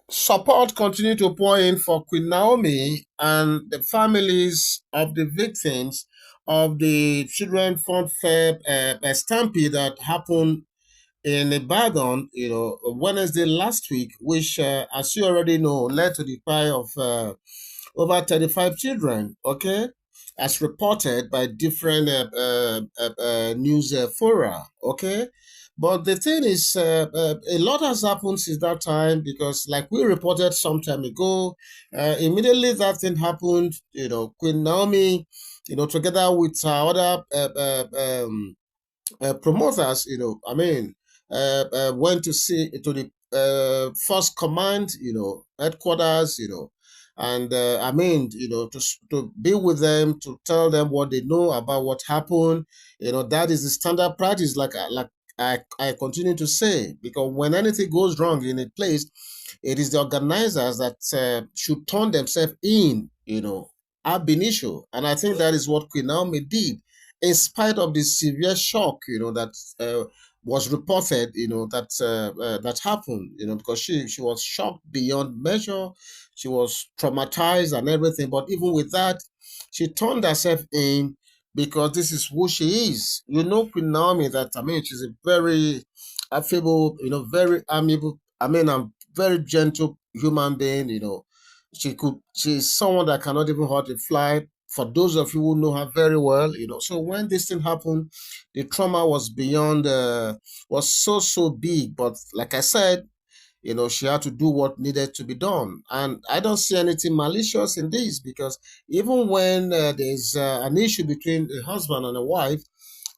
Support continued to pour in for Queen Naomi and the families of the victims of the children Funfair Stampede that happened in Ibadan, Wednesday last week, which, as you already know, led to the cry of over 35 children, okay, as reported by different news fora, okay. But the thing is, a lot has happened since that time because, like we reported some time ago, immediately that thing happened, Queen Naomi, together with her other promoters, went to see to the first command, headquarters, and to be with them, to tell them what they know about what happened. That is the standard practice. Like I continue to say, because when anything goes wrong in a place, it is the organizers that should turn themselves in, ab initio. And I think that is what Queen Naomi did, in spite of the severe shock, that was reported, that happened, because she was shocked beyond measure. She was traumatized and everything. But even with that, she turned herself in because this is who she is. Queen Naomi, that she's a very affable, very amiable, I'm very gentle human being, she's someone that cannot even hurt a fly. For those of you who know her very well, so when this thing happened, the trauma was beyond, was so big. But like I said, she had to do what needed to be done. And I don't see anything malicious in this, because even when there's an issue between a husband and a wife,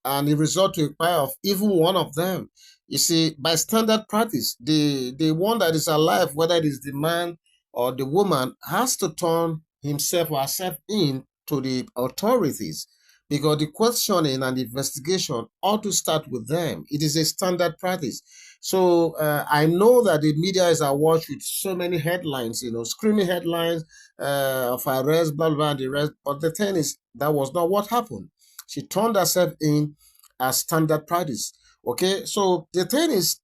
and it result to a cry of even one of them, you see, by standard practice, the one that is alive, whether it is the man or the woman, has to turn himself or herself in to the authorities, because the questioning and investigation ought to start with them. It is a standard practice. So I know that the media is awash with so many headlines, screaming headlines of arrest, blah, blah, and the rest. But the thing is, that was not what happened. She turned herself in as standard practice. Okay, so the thing is,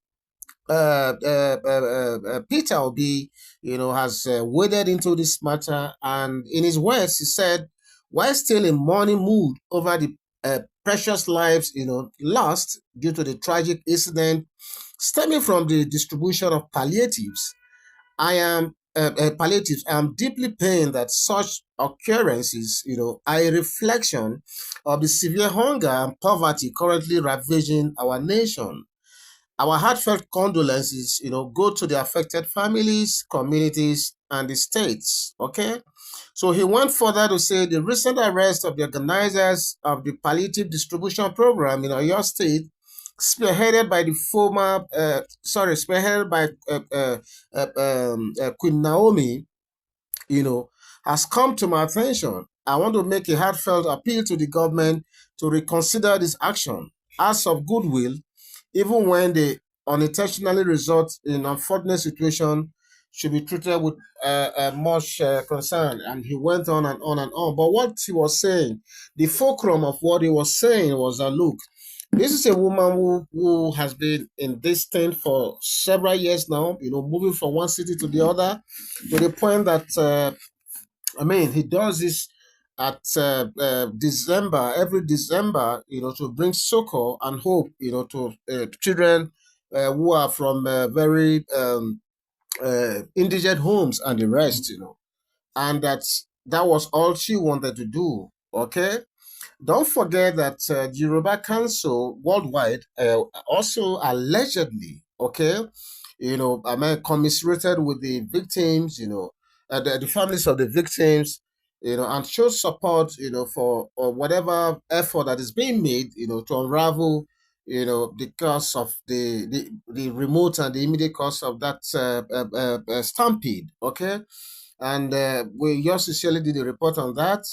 Peter Obi, has waded into this matter, and in his words, he said, while still in mourning mood over the precious lives, lost due to the tragic incident stemming from the distribution of palliatives, palliatives. I am deeply pained that such occurrences, are a reflection of the severe hunger and poverty currently ravaging our nation. Our heartfelt condolences, go to the affected families, communities, and the states. Okay. So he went further to say the recent arrest of the organizers of the palliative distribution program in Oyo State, spearheaded by Queen Naomi, has come to my attention. I want to make a heartfelt appeal to the government to reconsider this action. Acts of goodwill, even when they unintentionally result in unfortunate situation, should be treated with much concern. And he went on and on and on. But what he was saying, the fulcrum of what he was saying was that, look, this is a woman who has been in this thing for several years now, moving from one city to the other, to the point that he does this at December, every December, to bring succor and hope, to children who are from very indigent homes and the rest, and that was all she wanted to do. Okay. Don't forget that the Yoruba Council worldwide also allegedly, okay, commiserated with the victims, the families of the victims, and showed support, for whatever effort that is being made, to unravel, the cause of the remote and the immediate cause of that stampede. Okay. And we just sincerely did a report on that.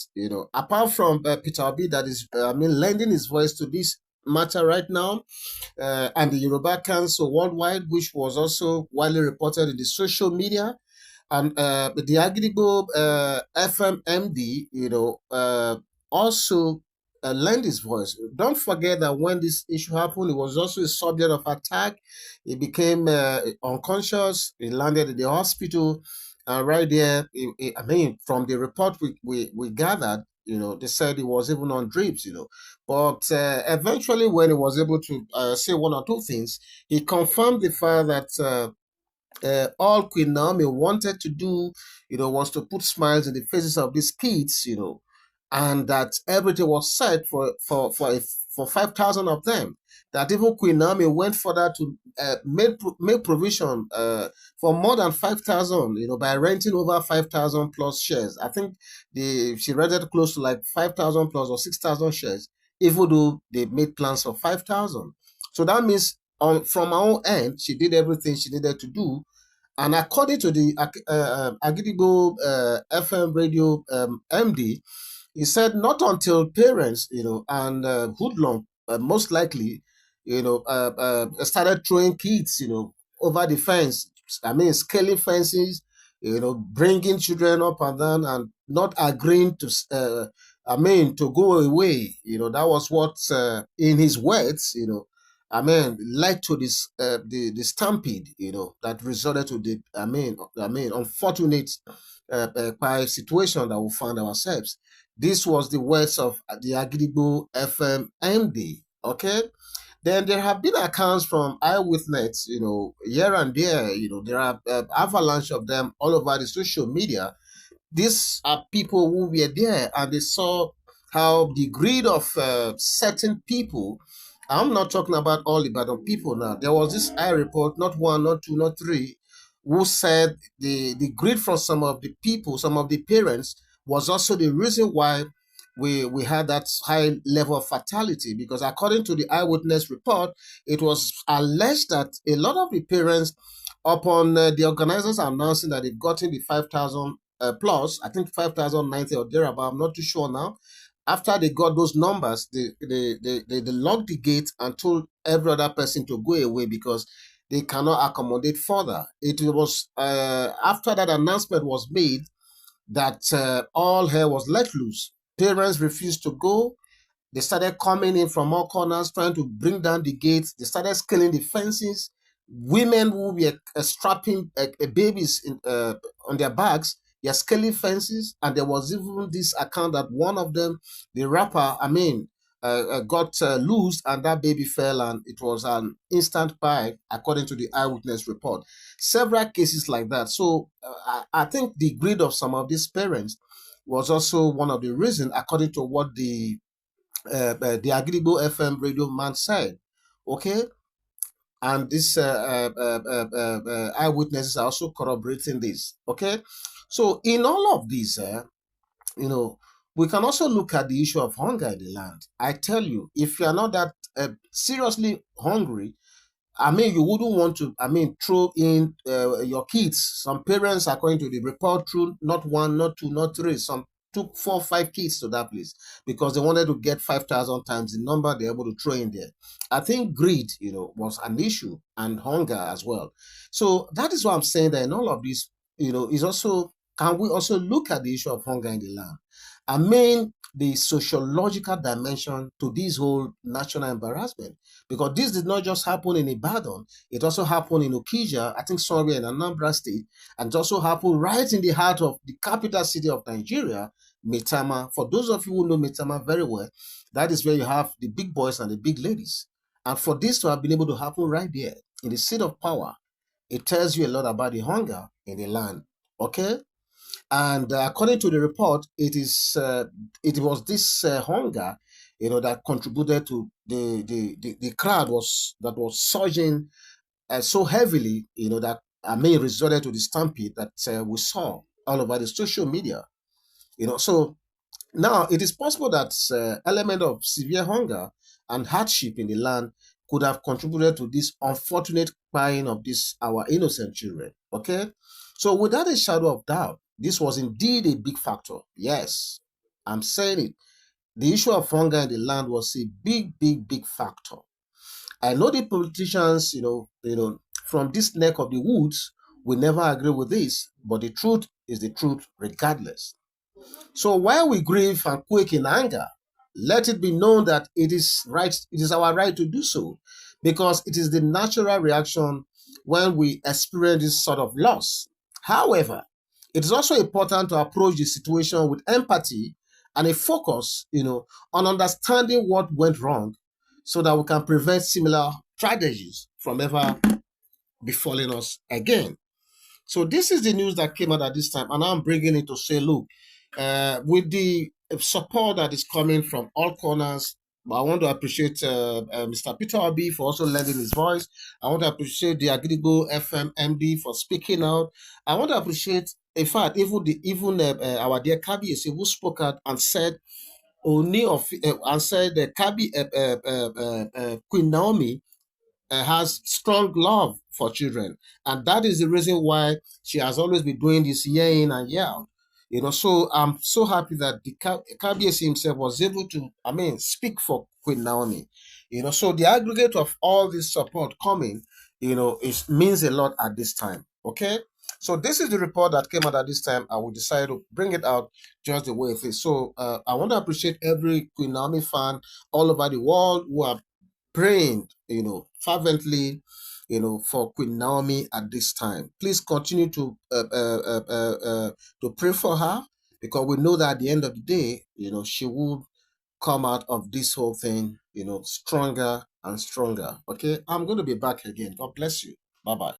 Apart from Peter Obi, that is, lending his voice to this matter right now, and the Yoruba Council worldwide, which was also widely reported in the social media, and the Agrigo FMMD, also lend his voice. Don't forget that when this issue happened, he was also a subject of attack. He became unconscious. He landed in the hospital. And right there, I mean, from the report we gathered, they said he was even on drips, But eventually, when he was able to say one or two things, he confirmed the fact that all Queen Naomi wanted to do, was to put smiles in the faces of these kids, and that everything was set for 5,000 of them. That even Queen Naomi went further to make provision for more than 5,000, by renting over 5,000 plus shares. I think she rented close to like 5,000 plus or 6,000 shares, even though they made plans for 5,000. So that means from her own end, she did everything she needed to do. And according to the Agidigbo FM radio MD, he said not until parents, and hoodlum, most likely, started throwing kids, over the fence. I mean, scaling fences, bringing children up and down, and not agreeing to, to go away. That was what, in his words, led to this the stampede, that resulted to the unfortunate situation that we found ourselves. This was the words of the Agidigbo FM MD. Okay. Then there have been accounts from eyewitness, here and there. There are avalanche of them all over the social media. These are people who were there and they saw how the greed of certain people. I'm not talking about all Ibadan people now. There was this eye report, not one, not two, not three, who said the greed from some of the people, some of the parents, was also the reason why we had that high level of fatality. Because according to the eyewitness report, it was alleged that a lot of the parents, upon the organizers announcing that they've gotten the 5,000 plus, I think 5,090 or thereabout, I'm not too sure now. After they got those numbers, they locked the gate and told every other person to go away because they cannot accommodate further. It was after that announcement was made that all hell was let loose. Parents refused to go. They started coming in from all corners, trying to bring down the gates. They started scaling the fences. Women who were strapping babies on their backs, they're scaling fences. And there was even this account that one of them, the rapper, got loose and that baby fell and it was an instant buy, according to the eyewitness report. Several cases like that. So I think the greed of some of these parents was also one of the reasons, according to what the Agribo FM radio man said. Okay. And this eyewitnesses are also corroborating this. Okay. So in all of this, you know, we can also look at the issue of hunger in the land. I tell you, if you are not that seriously hungry, you wouldn't want to, throw in your kids. Some parents, according to the report, threw not one, not two, not three. Some took 4, 5 kids to that place because they wanted to get 5,000 times the number they're able to throw in there. I think greed, was an issue, and hunger as well. So that is why I'm saying that in all of this, is also, can we also look at the issue of hunger in the land? The sociological dimension to this whole national embarrassment, because this did not just happen in Ibadan, it also happened in Okija, I think somewhere in Anambra State, and it also happened right in the heart of the capital city of Nigeria, Maitama. For those of you who know Maitama very well, that is where you have the big boys and the big ladies. And for this to have been able to happen right there in the seat of power, it tells you a lot about the hunger in the land. Okay? And according to the report, it was this hunger, that contributed to the crowd was surging so heavily, that resorted to the stampede that we saw all over the social media. So now it is possible that element of severe hunger and hardship in the land could have contributed to this unfortunate crying of this our innocent children. Okay, so without a shadow of doubt, this was indeed a big factor. Yes, I'm saying it. The issue of hunger in the land was a big, big, big factor. I know the politicians, from this neck of the woods will never agree with this, but the truth is the truth regardless. So while we grieve and quake in anger, Let it be known that it is right, it is our right to do so, because it is the natural reaction when we experience this sort of loss. However, it is also important to approach the situation with empathy and a focus, on understanding what went wrong so that we can prevent similar tragedies from ever befalling us again. So this is the news that came out at this time, and I'm bringing it to say, look, with the support that is coming from all corners, I want to appreciate Mr. Peter Obi for also lending his voice. I want to appreciate the Agrigo FM MD for speaking out. I want to appreciate, in fact, our dear Kabi who spoke out and said, Ooni of and said Queen Naomi has strong love for children, and that is the reason why she has always been doing this year in and year out. So I'm so happy that the KBS himself was able to, speak for Queen Naomi. So the aggregate of all this support coming, it means a lot at this time. Okay. So this is the report that came out at this time. I will decide to bring it out just the way it is. So I want to appreciate every Queen Naomi fan all over the world who are praying, fervently, for Queen Naomi at this time. Please continue to pray for her, because we know that at the end of the day, she will come out of this whole thing, stronger and stronger. Okay, I'm going to be back again. God bless you. Bye bye.